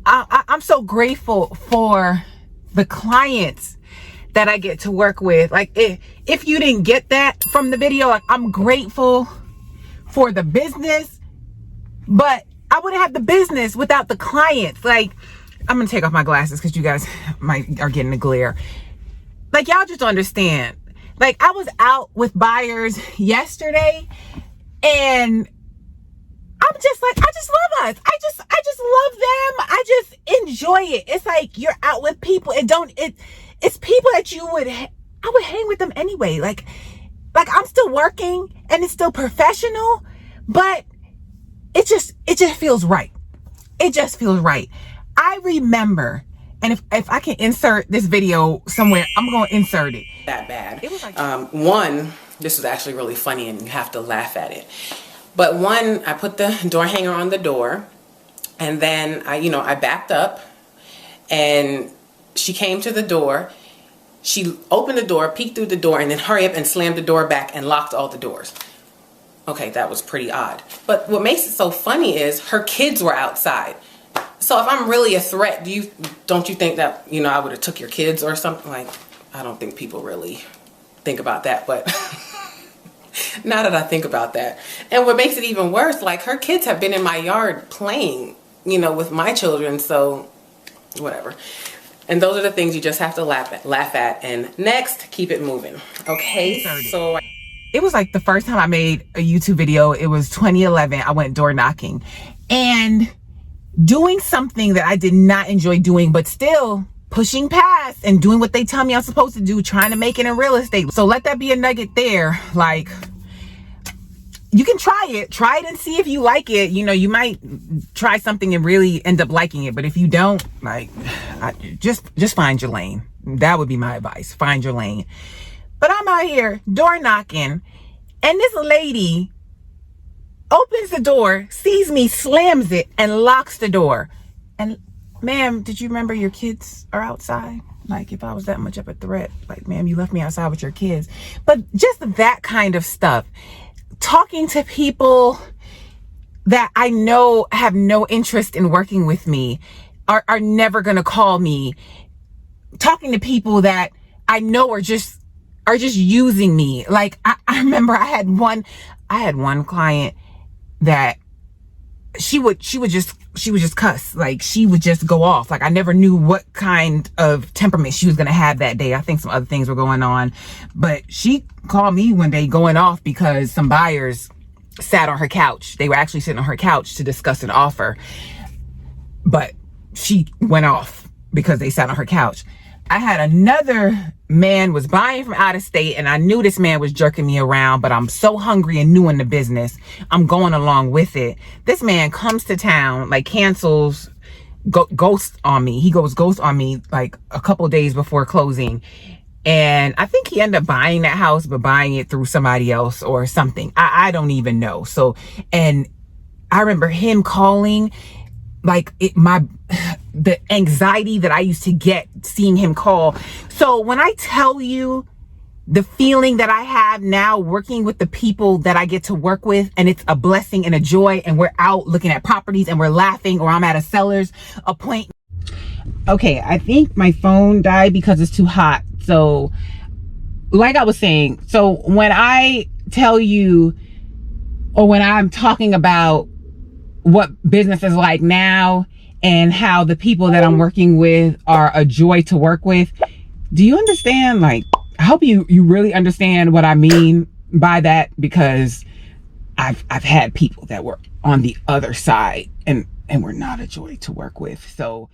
I'm so grateful for the clients that I get to work with. Like, if you didn't get that from the video, like, I'm grateful for the business, but I wouldn't have the business without the clients. Like, I'm gonna take off my glasses because you guys are getting a glare. Like, y'all just don't understand. Like, I was out with buyers yesterday, and I'm just like, I just love us. I just love them. I just enjoy it. It's like you're out with people. It's people that I would hang with them anyway. Like I'm still working and it's still professional, but it just feels right. It just feels right. I remember, and if I can insert this video somewhere, I'm going to insert it. That bad. It was like, one, this is actually really funny and you have to laugh at it. But one, I put the door hanger on the door, and then I backed up, and she came to the door. She opened the door, peeked through the door, and then hurry up and slammed the door back and locked all the doors. Okay, that was pretty odd. But what makes it so funny is her kids were outside. So if I'm really a threat, don't you think that, I would have took your kids or something? Like, I don't think people really think about that, but now that I think about that. And what makes it even worse, like, her kids have been in my yard playing, with my children, so whatever. And those are the things you just have to laugh at. And next, keep it moving. Okay, so it was like the first time I made a YouTube video. It was 2011. I went door knocking and doing something that I did not enjoy doing, but still pushing past and doing what they tell me I'm supposed to do, trying to make it in real estate. So let that be a nugget there. Like, you can try it and see if you like it. You might try something and really end up liking it, but if you don't, like, just find your lane. That would be my advice. Find your lane. But I'm out here door knocking, and this lady opens the door, sees me, slams it, and locks the door. And, ma'am, did you remember your kids are outside? Like, if I was that much of a threat, like, ma'am, you left me outside with your kids. But just that kind of stuff. Talking to people that I know have no interest in working with me, are never gonna call me. Talking to people that I know are just using me. Like, I remember I had one client that she would just cuss. Like, she would just go off. Like, I never knew what kind of temperament she was gonna have that day. I think some other things were going on, but she called me one day going off because some buyers sat on her couch. They were actually sitting on her couch to discuss an offer, but she went off because they sat on her couch. I had another man was buying from out of state, and I knew this man was jerking me around, but I'm so hungry and new in the business, I'm going along with it. This man comes to town, like, cancels, ghost on me. He goes ghost on me like a couple days before closing. And I think he ended up buying that house, but buying it through somebody else or something. I don't even know. So, and I remember him calling, like, the anxiety that I used to get seeing him call. So when I tell you the feeling that I have now working with the people that I get to work with, and it's a blessing and a joy, and we're out looking at properties and we're laughing, or I'm at a seller's appointment. Okay, I think my phone died because it's too hot. So like I was saying, so when I tell you, or when I'm talking about what business is like now and how the people that I'm working with are a joy to work with, do you understand? Like, I hope you really understand what I mean by that, because I've had people that were on the other side and were not a joy to work with. So